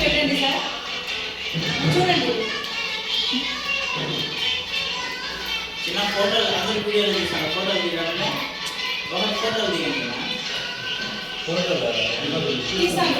పెట్టండి సార్, చూడండి. చిన్న ఫోటోలు అందరి వీడియోలు తీసాను. ఫోటోలు తీయడానికి ఒక ఫోటోలు తీయండి. ఫోటోలు తీసాను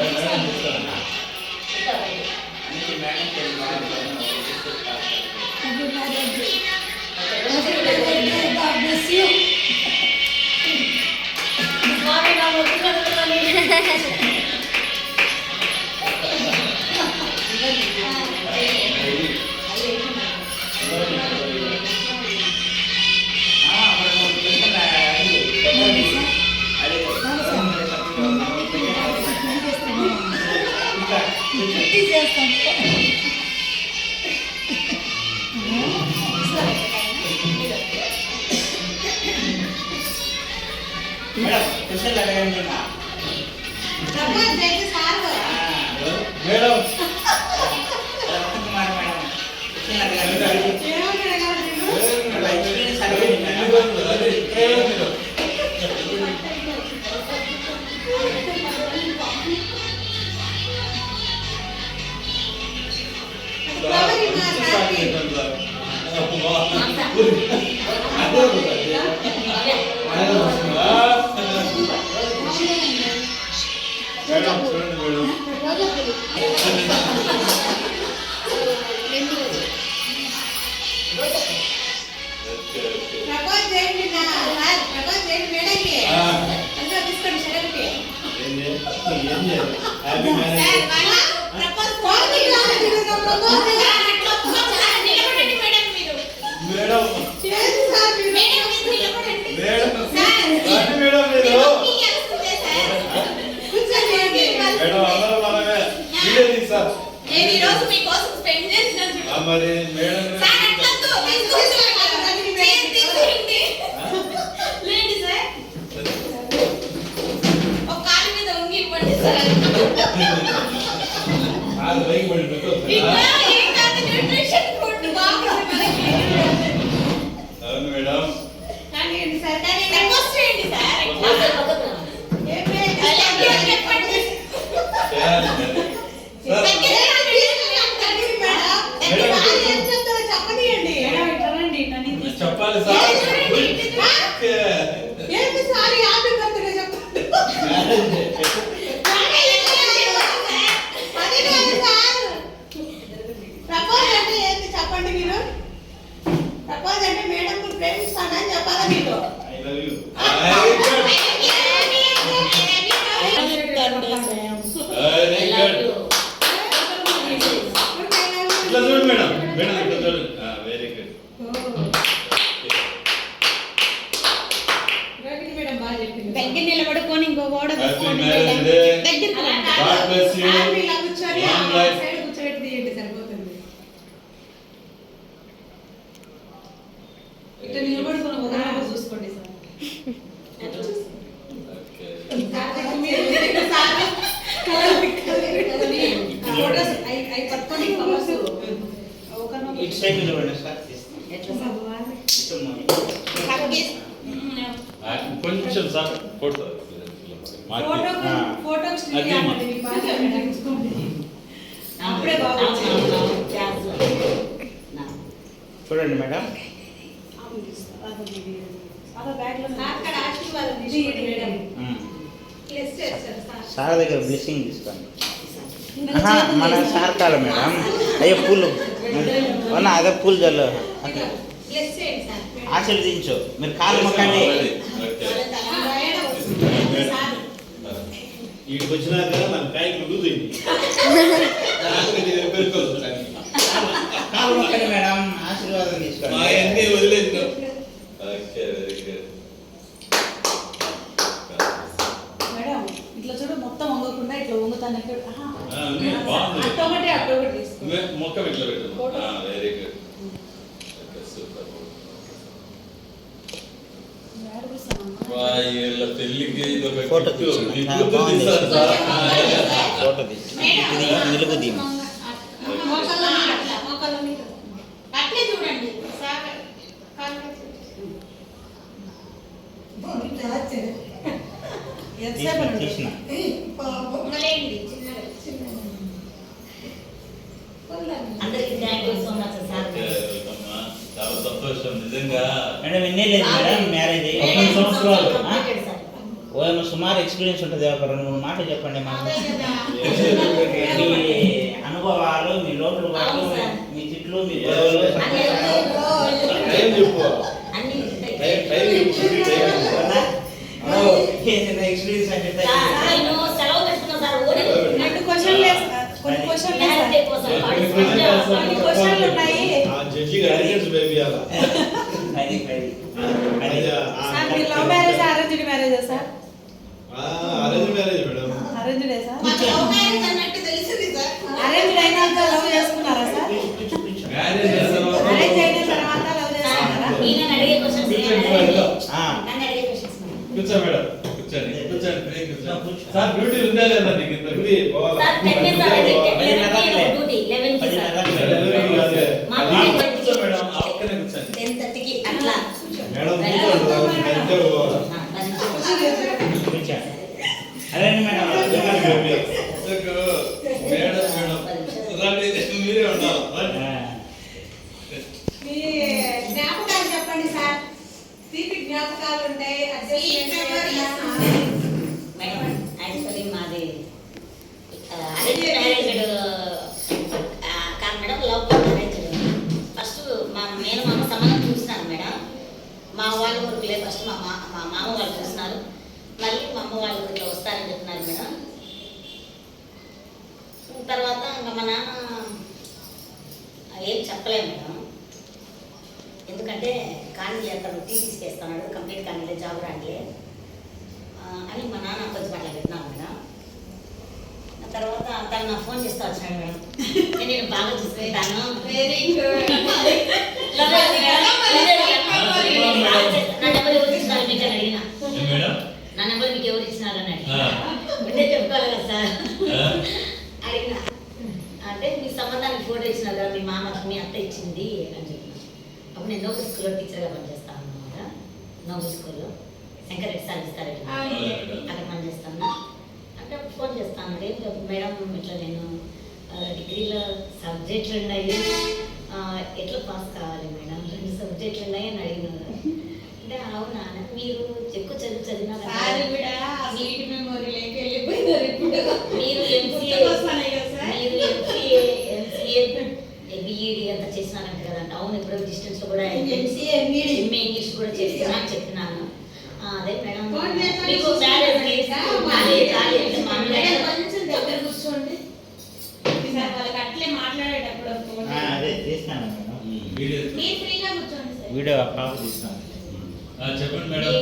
మరి మేడం చెప్పాలి సార్. చెప్పండి మీరు. ప్రపోజ్ అంటే మేడం ప్రేమిస్తానని చెప్పాలా మీకు? ఇట్లా చూడు మేడం, మేడం ఇట్లా చూడు. Very good. దగ్గర నిలబడుకొని ఇంకో గోడ కూర్చోబెట్టి తీయండి, సరిపోతుంది. ఇట్లా నిలబడుకొని ఒక చూసుకోండి సార్. కొంచెం సార్ ఫోటో చూడండి మేడం. సార్ దగ్గర బ్లెస్సింగ్ తీసుకోండి. మన సార్ కాదు మేడం. అయ్యో పూలు అదే పూలు జల్లు ఆశీర్వదించు. మీరు కాలు మొక్కండి. ఇక్కడికి వచ్చినాక మన కాయకి కుదురుతుంది. కాలు మొక్కండి మేడం, ఆశీర్వాదం తీసుకోండి. మా అన్ని వదిలేదు. Okay, very good. మేడం ఇట్లా చూడు, మొత్తం వంగకుండా ఇట్లా వంగుతాను. మొక్క ఇట్లా పెట్టు. Very good. పెళ్లికి ఫోటో నిలుగు దీని నిజంగా మేడం ఎన్ని లేదు మేడం మ్యారేజ్ 19 సంవత్సరాలు. ఓ సుమారు ఎక్స్పీరియన్స్ ఉంటుంది ఒక 2-3 మాటలు చెప్పండి మాకు మీ అనుభవాలు మీ లోటు పాటు మీ తిట్లు మీ గొడవలు టైం చెప్పు ఎక్స్పీరియన్స్ అంటే రెండు క్వశ్చన్లు కొన్ని క్వశ్చన్లు ఉన్నాయి జడ్జి గారు బేబీ అలా సార్ మీ లవ్ మ్యారేజ్ అరేంజ్డ్ మ్యారేజా సార్ అరేంజ్ మ్యారేజ్ మేడం అరేంజ్డే సార్ లవ్ మ్యారేజ్ అన్నట్టు తెలిసింది సార్. అరేంజ్డ్ అయినాక లవ్ చేసుకున్నారా సార్ మ్యారేజ్ చేసిన తర్వాత అరేంజ్ అయిన తర్వాత లవ్ చేసుకున్నారా కూర్చో మేడం కూర్చోండి కూర్చోండి సార్ డ్యూటీ ఉందా లేదా నీకు ఇంత డ్యూటీ పోవాలా కూర్చో మేడం ఆ ఒక్కనే కూర్చోండి 10:30కి అట్లా మేడం కూర్చోండి ఇంట్లో పోవాలా అదే మేడం బేబీ మేడం మేడం రండి మీరే ఉండాలి మీ జ్ఞాపకాలు చెప్పండి సార్. తీపి జ్ఞాపకాలు ఉంటాయి. మేడం యాక్చువల్లీ మాది అరేంజ్ మ్యారేజ్ కాదు మేడం, లవ్ మ్యారేజ్. ఫస్ట్ నేను మా అమ్మ సంబంధం చూసినాను మేడం. మా వాళ్ళ ఊరికి లేదు, ఫస్ట్ మా మామ వాళ్ళు చూసినారు, మళ్ళీ మా అమ్మ వాళ్ళ ఊరికి వస్తారని చెప్తున్నారు మేడం. తర్వాత ఇంకా మా నాన్న ఏం చెప్పలేదు మేడం, ఎందుకంటే కానీ అక్కడ టీసీస్కి వేస్తున్నాడు, కంప్లీట్ కానీ జాబ్ రాండిలే అని మా నాన్న కొంచెం అట్లా పెట్టినాను మేడం. తర్వాత తను నాకు ఫోన్ చేస్తూ వచ్చినాడు మేడం, నేను బాగా చూసుకుంటాను, వెరీ గుడ్. నా నెంబర్ ఎవరు ఇచ్చినారు మీకు అని అడిగిన, మేడం నా నెంబర్ మీకు ఎవరు ఇచ్చినారు అని అడిగిన, ఉంటే చెప్పుకోవాలి కదా సార్ అడిగిన. అంటే మీ సంబంధానికి ఫోటో ఇచ్చినారు కదా, మీ మామ మీ అత్త ఇచ్చింది అని చెప్పిన. అప్పుడు నేను నోబుల్ స్కూల్లో టీచర్గా పనిచేస్తాను అన్నమాట. నోబుల్ స్కూల్లో శంకరెడ్డి సార్ ఇస్తారు అక్కడ పనిచేస్తాను. అంటే అప్పుడు ఫోన్ చేస్తాను, ఏం చెప్పు మేడం ఇట్లా నేను డిగ్రీలో సబ్జెక్టులు ఉన్నాయి, ఎట్లా పాస్ కావాలి మేడం, 2 సబ్జెక్టులు ఉన్నాయి అని అడిగినారు. అంటే అవునా, మీరు ఎక్కువ చదివినా సార్ కూడా స్వీట్ మెమొరీలోకి వెళ్ళిపోయినారు ఇప్పుడు. మీరు ఎంసీఏ బిఈడి అంతా చేసినారంట కదంట. అవును, ఇప్పుడు డిస్టెన్స్ లో కూడా MCA, BEd. ఎంఏ ఇంగ్లీష్ కూడా చేస్తున్నా అని చెప్తున్నాను. అదే మేడం ఫోన్ చేస్తాను. మీకు మ్యారేజ్ మేడం కొంచెం దగ్గర కూర్చోండి సార్. వాళ్ళకి అట్లే మాట్లాడేటప్పుడు ఫోన్ అదే తీసినాను మేడం, మీరు ఫ్రీగా కూర్చోండి సార్. Video call తీసినాను. చెప్పండి మేడం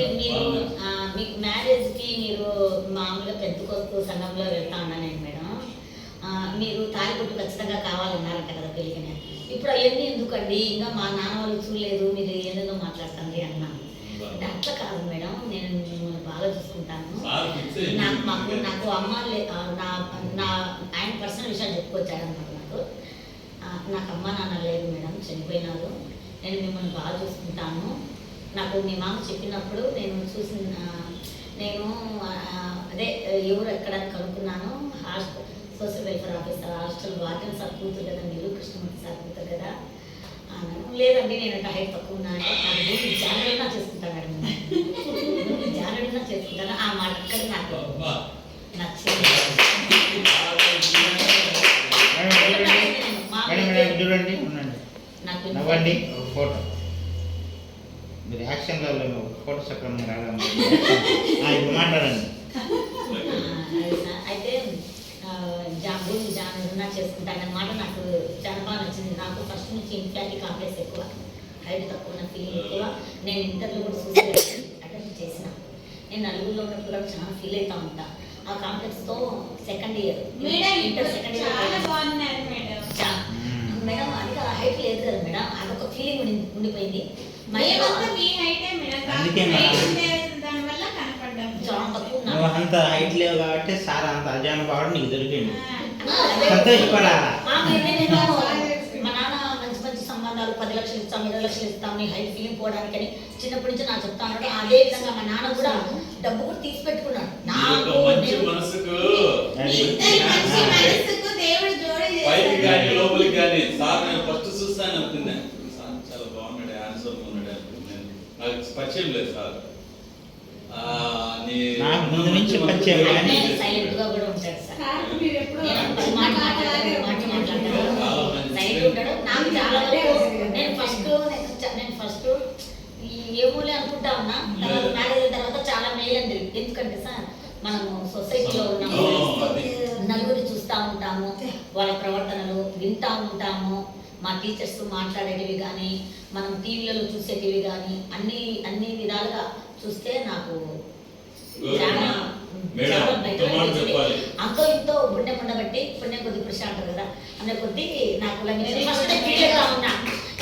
మీకు మ్యారేజ్ కి మీరు మామూలుగా పెద్దకొస్తూ సంఘంలో వెళ్తా ఉన్నాను మేడం. మీరు తాలిబొట్టు ఖచ్చితంగా కావాలన్నారంట కదా పెళ్ళికనే. ఇప్పుడు అవన్నీ ఎందుకండి, ఇంకా మా నాన్న వాళ్ళు చూడలేదు, మీరు ఏదేదో మాట్లాడుతుంది అన్నాను. అంటే అట్లా కాదు మేడం, నేను మిమ్మల్ని బాగా చూసుకుంటాను. నాకు అమ్మ నా ఆయన పర్సనల్ విషయాలు చెప్పుకొచ్చాడన్నమాట. నాకు అమ్మ నాన్న లేదు మేడం, చనిపోయినారు. నేను మిమ్మల్ని బాగా చూసుకుంటాను. నాకు మీ మామ చెప్పినప్పుడు నేను అదే ఎవరు ఎక్కడ కనుక్కున్నాను, social welfare officer hostel warden sir కూతురు కదా మీరు, కృష్ణమూర్తి సార్ కూతురు కదా అన్నాను. లేదండి నేను అంటే హైట్ తక్కువ ఉన్నా అంటే నాకు జానడినా చేసుకుంటాను మేడం, జానడినా చేసుకుంటాను. ఆ మాట అక్కడ నాకు నచ్చింది. మేడం చూడండి, ఉండండి, నాకు నవ్వండి, ఒక ఫోటో. మీరు యాక్షన్లో ఫోటో సక్రమంగా రాగలరు. ఇప్పుడు మాట్లాడండి. అయితే భూమి జానన్నా చేసుకుంటాను అన్నమాట. నాకు చాలా బాగా నచ్చింది. నాకు ఫస్ట్ నుంచి ఇన్ఫ్లాటీ కాంప్లెక్స్ ఎక్కువ, హైట్ తక్కువ, నా ఫీలింగ్ ఎక్కువ. నేను ఇంటర్లో కూడా సూసైడ్ అటెంప్ట్ చేసిన. నేను నలుగురిలో ఉన్నప్పుడు కూడా చాలా ఫీల్ అవుతా ఉంటా. ఆ కాంప్లెక్స్తో second year inter second year madam, అది కదా హైట్ లేదు కదా మేడం, అదొక ఫీలింగ్ ఉండిపోయింది. నువ్వు అంత హైట్ లేవు కాబట్టి సార్ అంత అజానుభావుడు నీకు దొరికింది, సంతోషపడాలా. మా నాన్న మంచి మంచి సంబంధాలు 10 లక్షలు ఇస్తాం, 20 లక్షలు ఇస్తాం, నీ హైట్ ఫీలింగ్ పోవడానికని చిన్నప్పటి నుంచి నాకు చెప్తా ఉన్నాడు. అదే విధంగా మా నాన్న కూడా డబ్బు కూడా తీసి పెట్టుకున్నాడు. లోపలికి కానీ సార్ నేను ఫస్ట్ చూస్తాను అనుకున్నాను, చాలా బాగున్నాడు, హ్యాండ్సమ్ ఉన్నాడు. నాకు పరిచయం లేదు సార్. నాకు ముందు నుంచి పరిచయం కానీ సైలెంట్ గా కూడా ఉంటాడు సార్. సార్ మీరు ఎప్పుడు మాట మాట్లాడతాడు. సైలెంట్ ఉంటాడు. నాకు చాలా వరకు నేను ఫస్ట్ ఏమోలే అనుకుంటా ఉన్నా. తర్వాత మ్యారేజ్ అయిన తర్వాత చాలా మేలు అని తెలియదు. ఎందుకంటే సార్ మనము సొసైటీలో ఉన్నాము, నలుగురు చూస్తూ ఉంటాము, వాళ్ళ ప్రవర్తనలు వింటూ ఉంటాము. మా టీచర్స్ మాట్లాడేటివి కానీ మనం టీవీలలో చూసేటివి కానీ అన్ని విధాలుగా చూస్తే నాకు చాలా అంతో ఇంతో పుణ్యం ఉండబట్టి పుణ్యం కొద్ది కృషి అంటారు కదా, అన్న కొద్ది నాకు ఫస్ట్ ఫీల్ అవుతా ఉన్నా.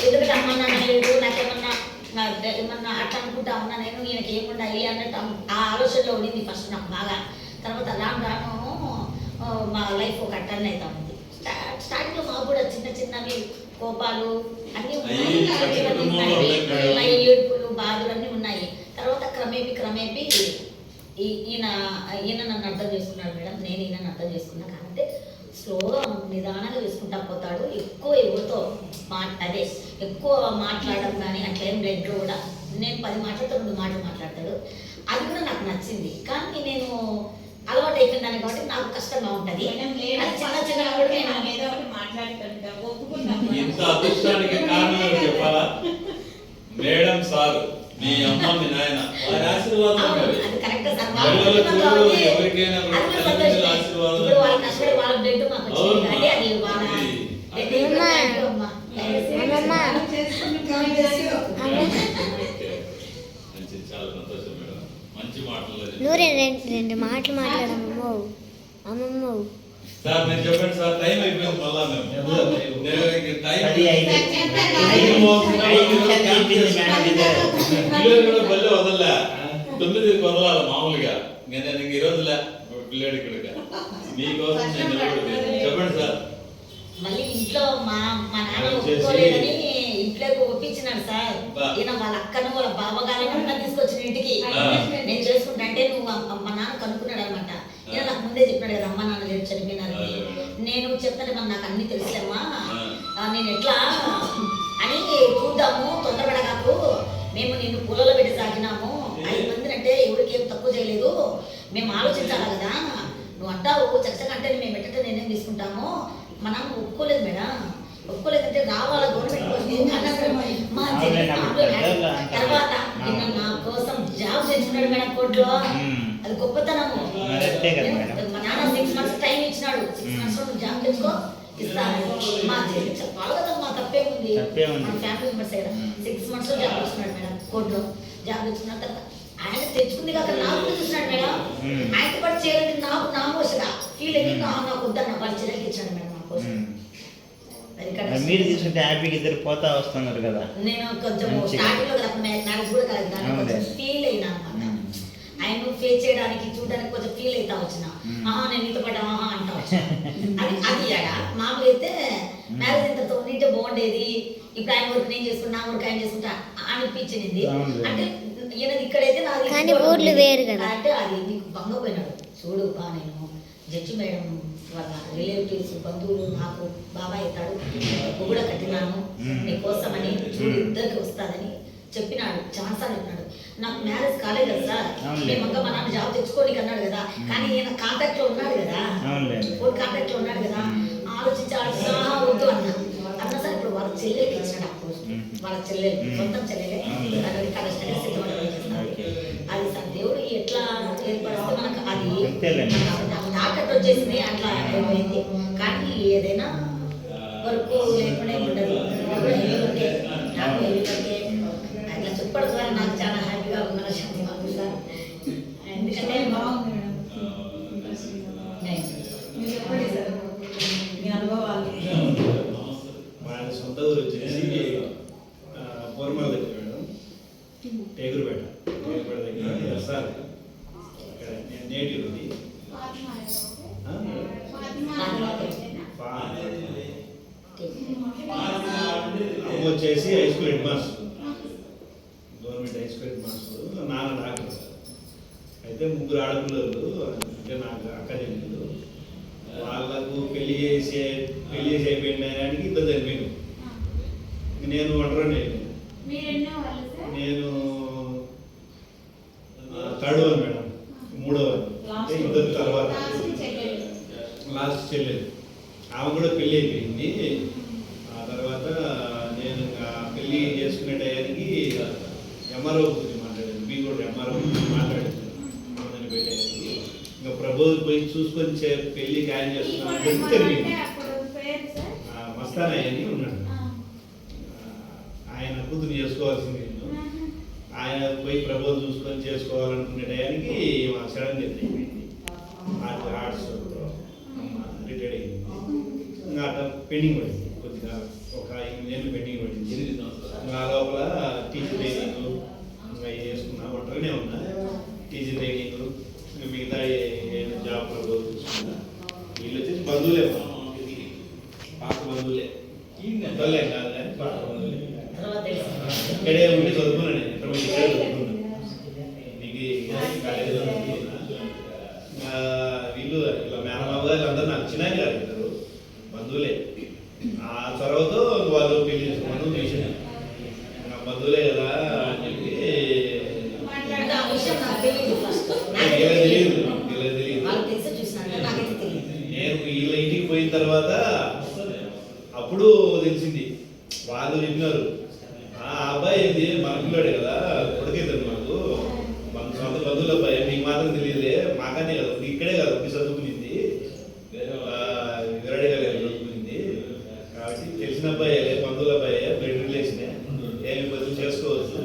ఎందుకంటే అమ్మ నాన్న లేదు, నాకేమన్నా అట్లా అనుకుంటా ఉన్నా నేను, ఈయనకి ఏముండాలి అన్నట్టు ఆ ఆలోచనలో ఉండింది ఫస్ట్ నాకు బాగా. తర్వాత రాను మా లైఫ్ ఒక టర్న్ అవుతా ఉంది. స్టార్టింగ్లో మాకు కూడా చిన్నవి కోపాలు అన్నీ ఉన్నాయి, ఏడుపులు బాధలు అన్నీ ఉన్నాయి. తర్వాత క్రమేపీ ఈయన నన్ను అర్థం చేసుకున్నాడు మేడం, నేను ఈయనను అర్థం చేసుకున్నా. కాబట్టి స్లోగా నిదానంగా చేసుకుంటా పోతాడు. ఎక్కువ ఎవరితో ఎక్కువ మాట్లాడడం కానీ అట్లా ఏం లేదు కూడా. నేను 10 మాటలతో 2 మాటలు మాట్లాడతాడు. అది కూడా నాకు నచ్చింది. కానీ నేను అలవాటు అయిపోయిందాన్ని కాబట్టి నాకు కష్టంగా ఉంటుంది. ఏదో ఒకటి మాట్లాడుతుంటా ఒప్పుకుంటాం. ఇంత అదృష్టానికి కారణం చెప్పాలా మేడం సార్, మీ అమ్మ మీ నాయన వారి ఆశీర్వాదం. ఎవరికైనా చాలా సంతోషం మేడం, మంచి మాటలు. రెండు మాటలు మాట్లాడమ్మో అమ్మమ్మో. సార్ మీరు చెప్పండి సార్, టైం అయిపోయింది. మళ్ళా మేము బల్లే వదలలే 9 వదలాలి మామూలుగా. నేను ఈ రోజులే పిల్లాడి ఇక్కడికి మీకోసం నేను నిలబడి. చెప్పండి సార్. మళ్ళీ ఇంట్లో మా నాన్న ఒప్పుకోలేదని ఇంట్లోకి ఒప్పించినాడు సార్. ఈయన వాళ్ళ అక్కను వాళ్ళ బావగారిని తీసుకొచ్చిన ఇంటికి నేను చేసుకుంటా అంటే నువ్వు మా నాన్న కనుక్కున్నాడు అనమాట. ఈయన నాకు ముందే చెప్పినాడు కదా, అమ్మ నాన్న లేరు చనిపోయినారు. నేను చెప్తాను మన నాకు అన్ని తెలుసులేమ్మా, నేను ఎట్లా అని చూద్దాము, తొందరపడగాకు. మేము నిన్ను పూలలో పెట్టి సాగినాము, 5 మందిని అంటే ఎవరికి ఏం తక్కువ చేయలేదు, మేము ఆలోచించాలి కదా. నువ్వు అంటావు చచ్చకంటే మేము ఎట్ట నిర్ణయం తీసుకుంటాము. మా నాన్న ఒప్పుకోలేదు మేడం, ఒప్పుకోలేదంటే రావాలా గవర్నమెంట్ తర్వాత నిన్న నా కోసం జాబ్ తెచ్చుకున్నాడు మేడం కోర్టులో. అది గొప్పతనము. మా నాన్న 6 months టైం ఇచ్చినాడు. 6 months లో జాబ్ తెచ్చుకో ఇస్తాను. మా చెప్పాలి కదా, మా తప్పేముంది, మన ఫ్యామిలీ మెంబర్స్ కదా. 6 months లో జాబ్ తెచ్చుకున్నాడు మేడం కోర్టులో. జాబ్ తెచ్చుకున్న తర్వాత ఆయన తెచ్చుకుంది కాక నాకు కూడా చూసినాడు మేడం. ఆయనతో పాటు చేయాలంటే నా కోసగా ఫీల్ అయ్యి నాకు వద్దన్న వాళ్ళ చెల్లెలకి ఇచ్చాడు మేడం నా కోసం. మీరు తీసుకుంటే హ్యాపీగా ఇద్దరు పోతా వస్తున్నారు కదా. నేను కొంచెం స్టార్టింగ్ లో కదా మ్యారేజ్ కూడా కాదు, దాన్ని కొంచెం ఫీల్ అయినా అనమాట. ఆయన ఫేస్ చేయడానికి చూడడానికి కొంచెం ఫీల్ అవుతా వచ్చిన. నేను నీతో పాటు అంటా వచ్చిన. అది మామూలు అయితే మ్యారేజ్ అయిన తర్వాత ఉంటే బాగుండేది. ఇప్పుడు ఆయన వరకు నేను చేసుకుంటా, నా వరకు ఆయన చేసుకుంటా అనిపించింది. అంటే ఈయనది ఇక్కడైతే అంటే అది నీకు భంగపోయినాడు చూడు. నేను జడ్జి మేడం వాళ్ళ రిలేటివ్స్ బంధువులు నాకు బాబాయ్ అవుతాడు, కూడా కట్టినాను నీకోసమని, చూడు ఇద్దరికి వస్తాదని చెప్పినాడు. చాలాసార్లు చెప్పినాడు. నాకు మ్యారేజ్ కాలేదు కదా సార్, మేమంతా మా నాన్న జాబ్ తెచ్చుకోనికి అన్నాడు కదా. కానీ ఈయన కాంటాక్ట్ లో ఉన్నాడు కదా, ఫోన్ కాంటాక్ట్ లో ఉన్నాడు కదా. ఆలోచించి వద్దు అన్న సార్. ఇప్పుడు వాళ్ళ చెల్లెలకి ఇచ్చినాడు ఆ పోస్ట్. వాళ్ళ చెల్లెలు సొంతం చెల్లెలే అది సార్. దేవుడు ఎట్లా ఏర్పడిస్తే మనకు అది తాకట్టు వచ్చేసింది, అట్లా అయిపోయింది. కానీ ఏదైనా వర్క్ లేకుండా ఉండదు. నాకు ఎందుకంటే అట్లా చెప్పడం ద్వారా నాకు చాలా హ్యాపీగా ఉందని చెప్పాలి సార్. ఎందుకంటే బాగుంది మేడం. మీరు చెప్పండి సార్ మీ అనుభవాలు. మా సొంత ఊరు వచ్చేసి పూర్మల దగ్గర మేడం, టేగురుపేట దగ్గర సార్. అక్కడ నేను నేటివ్ ఉంది. అమ్మ వచ్చేసి high school head master, government high school head master. నాన్న డాక్టర్ సార్. అయితే 3 ఆడపిల్లలు, అంటే నాకు అక్క చెల్లెలు. వాళ్ళకు పెళ్లి చేసి అయిపోయినానికి 2 చనిపోయింది. నేను ఒంటరిని. నేను లాస్ట్ చెల్లెలు. ఆమె కూడా పెళ్ళి అయిపోయింది. ఆ తర్వాత నేను పెళ్ళి చేసుకునే టయానికి ఎంఆర్ఓ గురించి మాట్లాడాను. మీ కూడా ఎంఆర్ఓ గురించి మాట్లాడాను ఆమెను పెట్టేసి. ఇంకా ప్రబోధ్ పోయి చూసుకొని పెళ్ళి ఖాయం చేస్తున్నాను జరిగింది. మస్తానయ్య అని ఉన్నాడు, ఆయన కూతురు చేసుకోవాల్సింది. నేను ఆయన పోయి ప్రబోధ్ చూసుకొని చేసుకోవాలనుకునే టయానికి సడన్ డెత్ అయిపోయింది. ఆర్ట్స్ రిటైర్డ్ అయింది. ఇంకా అట్లా పెండింగ్ పడింది, కొద్దిగా ఒక 8 నెలలు పెండింగ్ పడింది. ఆ లోపల టీచర్ ట్రైనింగ్ ఇంకా చేసుకున్నా, ఒంటరినే ఉన్నా. టీచర్ ట్రైనింగ్ మిగతా జాబ్ ప్రబోధ్ చూసుకున్నా. వీళ్ళు వచ్చేసి బంధువులే, పాత బంధువులే, బంధువులే కాదు కానీ పాత బంధువులే. ఇక్కడే ఉండి చదువుకున్నాను నేను, ఇంటర్మీడియట్ ఇక్కడే చదువుకున్నాను. డిగ్రీ కాలేజీలో చదువుకున్నా. వీళ్ళు ఇలా మేనమామ గారు అందరూ నాకు చిన్న గారు ఇద్దరు బంధువులే. ఆ తర్వాత వాళ్ళు పెళ్లి చేసుకోవడం చేసిన బంధువులే కదా అని చెప్పి తెలియదు. నేను వీళ్ళ ఇంటికి పోయిన తర్వాత అప్పుడు తెలిసింది. వాళ్ళు చెప్పినారు, ఆ అబ్బాయి ఏంది మన పిల్లాడే కదా, కొడుకైతాడు మాకు, మన సొంత బంధువుల అబ్బాయి, మీకు మాత్రం తెలియదులే, మాకనే కదా ఇక్కడే కదా ఒక్క చదువుకునింది, విరాడే కదా చదువుకునింది కాబట్టి తెలిసిన అబ్బాయి బంధువుల అబ్బాయి బ్లడ్ రిలేషనే, ఏమి బదులు చేసుకోవచ్చు.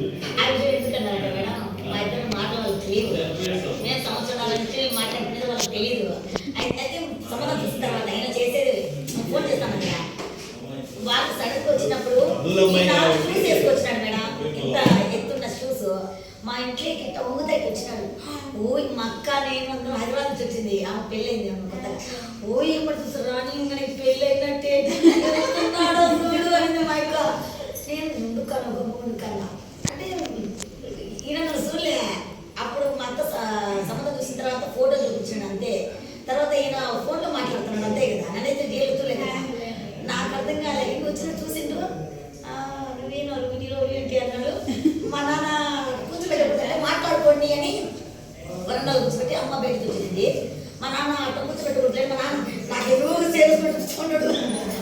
సంవత్సరాల నుంచి మాట్లాడుకునేది వాళ్ళకి తెలియదు. అయితే సంబంధం చూసిన తర్వాత ఆయన చేసేది ఫోన్ చేస్తామని వాళ్ళు సడన్గా వచ్చినప్పుడు షూస్ వేసుకొచ్చినాడు మేడం, ఇంత ఎత్తున్న షూస్. మా ఇంట్లోకి ఇంత ఊతాయికి వచ్చినాడు. ఓ మా అక్క నేను అందరూ హైదరాబాద్ నుంచి వచ్చింది, ఆమె పెళ్ళైంది అమ్మ కొత్తగా. ఓ ఎప్పుడు చూసారు రాని మనకి పెళ్ళి అయినట్టే అనింది మా అక్క. నేను ముందు కన్నా అంటే ఈయన నన్ను చూడలే. అప్పుడు మా అత్త సంబంధం చూసిన తర్వాత ఫోటో చూపించాడు అంతే. తర్వాత ఈయన ఫోన్లో మాట్లాడుతున్నాడు అంతే కదా, నన్నైతే డీలుతులే కదా. నాకు అర్థం కాలేదు. ఇంక వచ్చిన చూసిండు, నువ్వేను వీడిలో ఏంటి అన్నాడు. మా నాన్న కూర్చోబెట్టకపోతే మాట్లాడుకోండి అని వరండాలు కూర్చోబెట్టి అమ్మ బయటకు వచ్చింది. మా నాన్న అట్లా కూర్చోబెట్టకూడదు. మా నాన్న నాకు ఎదురు చేసుకుంటున్నాడు.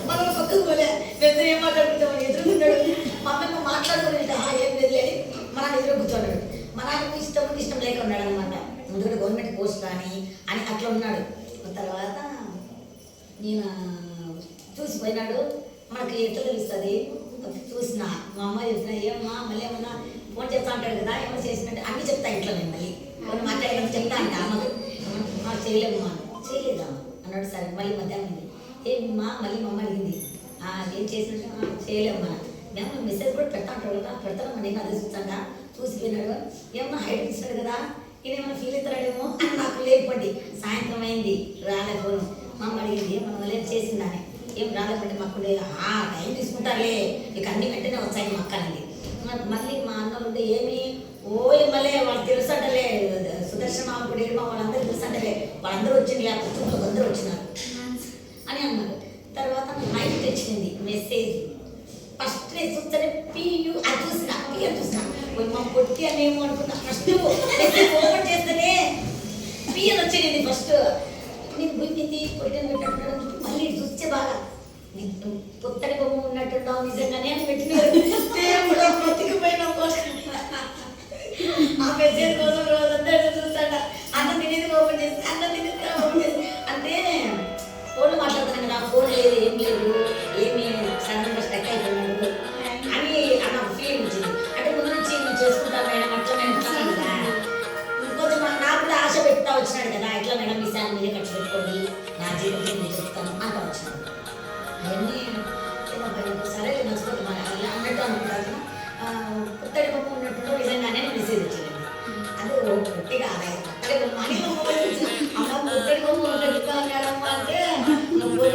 మనం పక్కకు పోలే, పెద్ద ఏం మాట్లాడుకుంటామని ఎదురుకున్నాడు. మా అమ్మ మాట్లాడుకుని ఏం లేదు అని మా నాన్న ఎదురు కూర్చోన్నాడు. మా నాన్నకు ఇష్టం లేక ఉన్నాడు అనమాట. ముందుగా గవర్నమెంట్ పోస్ట్ అని అట్లా ఉన్నాడు. తర్వాత నేను చూసిపోయినాడు. మనకి ఎట్లా తెలుస్తుంది చూసిన మా అమ్మ చెప్పిన, ఏమమ్మా మళ్ళీ ఏమన్నా ఫోన్ చేస్తా అంటాడు కదా, ఏమన్నా చేసినట్టు అన్నీ చెప్తా ఇంట్లో. నేను మళ్ళీ కొన్ని మాట్లాడేది చెప్తా అంటే అమ్మకు చేయలేమ్మా చేయలేదా అన్నాడు. సరే మళ్ళీ మధ్యాహ్నం ఉంది, ఏమమ్మా మళ్ళీ మా అమ్మ అడిగింది, ఏం చేసినట్టు చేయలేమ్మా. మేము మెసేజ్ కూడా పెడతా అంటాడు కదా, పెడతానమ్మా నేను అదే చూస్తాగా. చూసిపోయినాడు, ఏమన్నా హైట్ ఇస్తాడు కదా, ఈయనేమన్నా ఫీల్ అవుతాడేమో అని నాకు లేకపోండి. సాయంత్రం అయింది రాలేకపోను. మా అమ్మ అడిగింది మనం వల్ల చేసిందని, ఏం రాలేకపోతే మాకు టైం తీసుకుంటారులే, ఇక అన్ని వెంటనే వచ్చాయి మా అక్కనండి. మళ్ళీ మా అన్నలు ఉంటే ఏమి మళ్ళీ వాళ్ళు తెలుసంటలే, సుదర్శన మామూడు ఏమో వాళ్ళందరూ తెలుసంటలే, వాళ్ళందరూ వచ్చింది, ఆ కుటుంబంలో అందరూ వచ్చినారు అని అన్నారు. తర్వాత నైట్ తెచ్చింది మెసేజ్. ఫస్ట్ చూస్తేనే పియు అది చూసిన మా పొట్టి అని ఏమో అనుకున్నా. ఫస్ట్ ఓపెన్ చేస్తేనే పిఎన్ వచ్చింది. ఫస్ట్ నేను గుంజింది పొట్టి అని పెట్టినట్టు మళ్ళీ చూస్తే బాగా పొత్తడి బొమ్మ ఉన్నట్టున్నావు నిజంగానే అని పెట్టినారు. బతికిపోయినా ఆ మెసేజ్ కోసం రోజంతా చూస్తాడ. అన్నం తినేది ఓపెన్ చేసి అంటే ఫోన్లో మాట్లాడుతున్నాను కదా, ఫోన్ లేదు ఏం లేదు, ఏమి సడన్గా స్టక్ అయిపోయినాడు అని నాకు ఫీలింగ్ వచ్చింది. అంటే ముందు నుంచి నేను చేసుకుంటాను మేడం అట్లా నేను కదా, కొంచెం నాకు కూడా ఆశ పెడతా వచ్చినాడు కదా, ఎట్లా మేడం మీ శాలరీ మీదే ఖర్చు పెట్టుకోండి, నా జీవితం నేను చెప్తాను అంటూ వచ్చినాడు. అవన్నీ సరే నచ్చుకోండి అన్నట్టు అనుకుంటాను. పుత్తడి బొమ్మ ఉన్నట్టు నిజంగానే మెసేజ్ వచ్చింది. అది పొట్టిగా పుత్తడి బొమ్మ అని అమ్మ పుత్తడి బొమ్మ ఉన్నట్టుగా అన్నాడమ్మా అంటే నువ్వు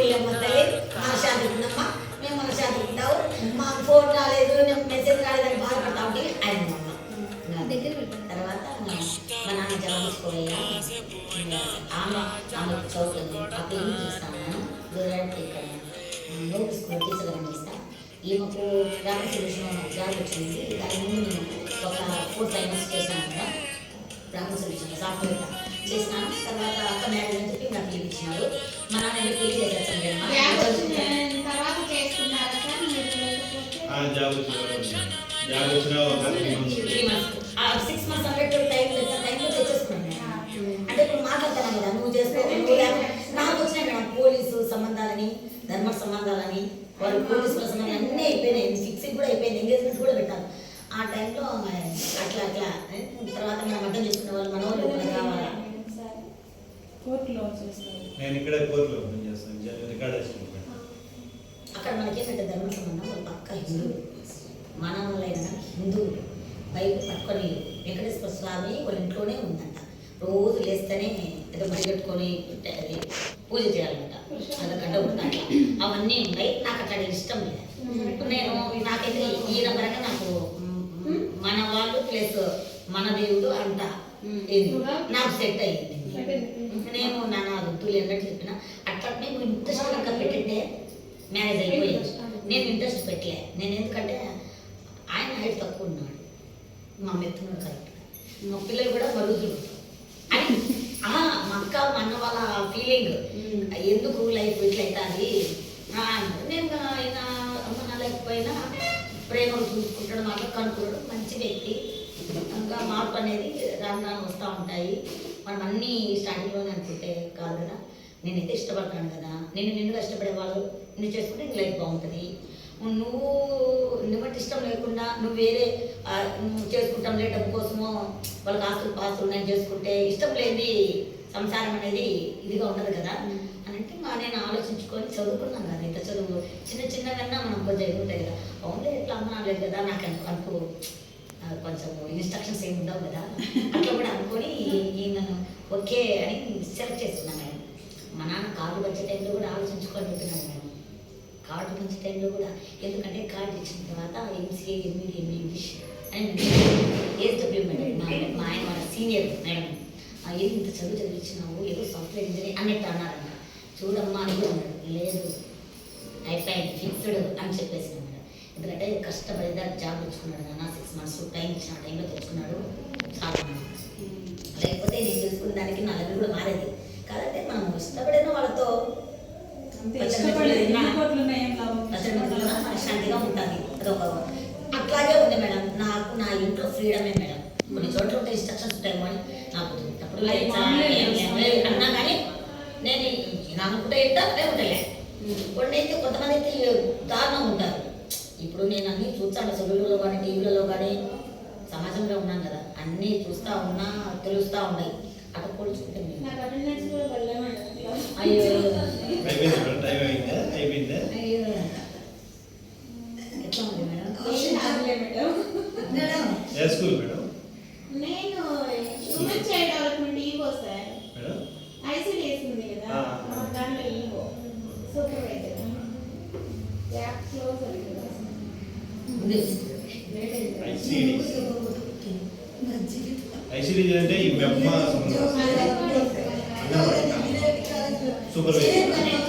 తల్లి మనశాంతి ఉందమ్మా, మేము మనశాంతి ఉంటావు, మాకు ఫోన్ రాలేదు మెసేజ్ రాలేదని బాధపడతా ఉంటే ఆయన తర్వాత మా నాన్న జవాబు తీసుకోవయ్యా ఆమె చదువుతుంది ఆ పెళ్లి చూస్తాను ఇక్కడ నోటీస్ కూడా టీచర్ అనిపిస్తా. ఈమెకు గ్రామ సొల్యూషన్ జాబ్ వచ్చింది. దాని ముందు నేను ఒక 4 టైమ్స్ చేశాను కదా గ్రామ సొల్యూషన్ సాఫ్ట్వేర్. చేసినాను. తర్వాత అక్క మ్యారేజ్ అని చెప్పి నాకు పెళ్లి ఇచ్చినారు. మా నాన్న వెళ్ళి పెళ్లి చేసేస్తాను గ్యాప్ వచ్చిన తర్వాత చేసుకున్నారా సార్ మీరు లేకపోతే? జాబ్ వచ్చిన ఒక 3 months. 3 months 6 months అన్నట్టు టైంలో తెచ్చేసుకున్నాను నేను. అంటే ఇప్పుడు మాట్లాడతాను కదా, నువ్వు చేసుకో నువ్వు నాకు వచ్చినాయి మేడం పోలీసు సంబంధాలని, ధర్మ సంబంధాలని, వాళ్ళు పోలీసుల సంబంధాలు అన్నీ అయిపోయినాయి. ఫిక్సింగ్ కూడా అయిపోయింది, ఎంగేజ్మెంట్ కూడా పెట్టాను. ఆ టైంలో అట్లా తర్వాత మనం అర్థం చేసుకునే వాళ్ళు మన వాళ్ళు కూడా కావాలా. కోర్టులో చేస్తారు. నేను ఇక్కడ కోర్టులో ఓపెన్ చేస్తాను, రికార్డ్ చేసుకుంటాను. అక్కడ మనకేంటంటే ధర్మ సంబంధం వాళ్ళు పక్క హిందువులు, మన వాళ్ళైనా హిందువులు. బైక్ పట్టుకొని వెంకటేశ్వర స్వామి వాళ్ళ ఇంట్లోనే ఉందంట. రోజు లేస్తేనే ఏదో బడి కట్టుకొని అది పూజ చేయాలంట, అందుకంటే ఉంటాయి. అవన్నీ ఉన్నాయి. నాకు అట్లా ఇష్టం లేదు. నేను నాకైతే ఈయన పరంగా నాకు మన వాళ్ళు ప్లస్ మన దేవుడు అంతా నాకు సెట్ అయ్యింది. నేను నా వృద్ధులు ఎన్నట్టు చెప్పిన అట్లా మేము ఇంట్రెస్ట్ కనుక పెట్టింటే మ్యారేజ్ అయిపోయింది. నేను ఇంట్రెస్ట్ పెట్టలే. నేను ఎందుకంటే ఆయన హైట్ తక్కువ ఉన్నాడు, మా మెత్తున్నాడు కరెక్ట్గా, మా పిల్లలు కూడా మరుగుతులు అని మా అక్క మా అన్న వాళ్ళ ఫీలింగ్, ఎందుకు లైఫ్ ఇట్లా అవుతుంది అన్నారు. నేను ఆయన అమ్మ నా లేకపోయినా ప్రేమను చూసుకుంటాడు, మాట కనుక్కోవడం, మంచి వ్యక్తి. ఇంకా మార్పు అనేది రాను వస్తూ ఉంటాయి. మనం అన్నీ స్టార్టింగ్లోనే అనుకుంటే కాదు కదా. నేనైతే ఇష్టపడతాను కదా, నేను నిన్నుగా ఇష్టపడే వాళ్ళు నిన్ను చేసుకుంటే నీ లైఫ్ బాగుంటుంది. నువ్వంటే ఇష్టం లేకుండా నువ్వు వేరే చేసుకుంటాం లే డబ్బు కోసమో వాళ్ళకి ఆస్తులు పాస్తులు నేను చేసుకుంటే ఇష్టం లేని సంసారం అనేది ఇదిగా ఉండదు కదా అని అంటే నేను ఆలోచించుకొని చదువుకున్నాను కదా. ఇంత చదువు చిన్నగా మనం కొంచెం ఎదుగుతాయి కదా. అవునులే ఎట్లా అమ్మా లేదు కదా, నాకు అనుకో కొంచెం ఇన్స్ట్రక్షన్స్ ఏమి ఉండవు కదా, అట్లా కూడా అనుకొని ఈయనను ఓకే అని సెలెక్ట్ చేసుకున్నాను మేడం. మా నాన్న కార్డు వచ్చే టైంలో కూడా ఆలోచించుకొని చెప్పినాను మేడం. కార్డు మంచి టైంలో కూడా, ఎందుకంటే కార్డు ఇచ్చిన తర్వాత ఎంసీఏ ఎంఈడి ఎంఏ ఇంగ్లీష్ అని ఏఎస్డబ్ల్యూ మేడం మా ఆయన వాళ్ళ సీనియర్ మేడం, ఏది ఇంత చదివించినావు ఏదో సాఫ్ట్వేర్ ఇంజనీర్ అన్నట్టు అన్నారంట. చూడమ్మా అని కూడా అన్నాడు. లేదు అయిపోయింది ఫిక్స్డ్ అని చెప్పేసిన మేడం. ఎందుకంటే కష్టపడిదా జాబ్ తెచ్చుకున్నాడు నాన్న, 6 months టైం ఇచ్చిన టైంలో తెచ్చుకున్నాడు చాలా. లేకపోతే నేను తెలుసుకున్న దానికి నా దగ్గర కూడా మారేది కాదంటే మనం ఇష్టపడిన వాళ్ళతో మనశ్శాంతిగా ఉంటుంది. అదొక అట్లాగే ఉంది మేడం. నాకు నా ఇంట్లో ఫ్రీడమే మేడం. కొన్ని చోట్ల ఉంటే ఇన్స్ట్రక్షన్స్ ఉంటాయేమో అని నాకు అప్పుడు అన్నా కానీ నేను అనుకుంటే అదే ఉంటలే. కొన్ని అయితే కొంతమంది అయితే దారుణంగా ఉంటారు. ఇప్పుడు నేను అన్నీ చూస్తాను, సెల్లులలో కానీ టీవీలలో కానీ సమాజంలో ఉన్నాను కదా, అన్నీ చూస్తూ ఉన్నా తెలుస్తూ ఉన్నాయి. అక్కడ పోల్చుకుంటే అయ్యో అయ్యో ఎట్లా ఉంది మేడం? నేను human child development EO sir, ICDS ఉంది కదా దాంట్లో EO supervisor app close ICD అంటే ఈ మెమ్మ సూపర్వైజర్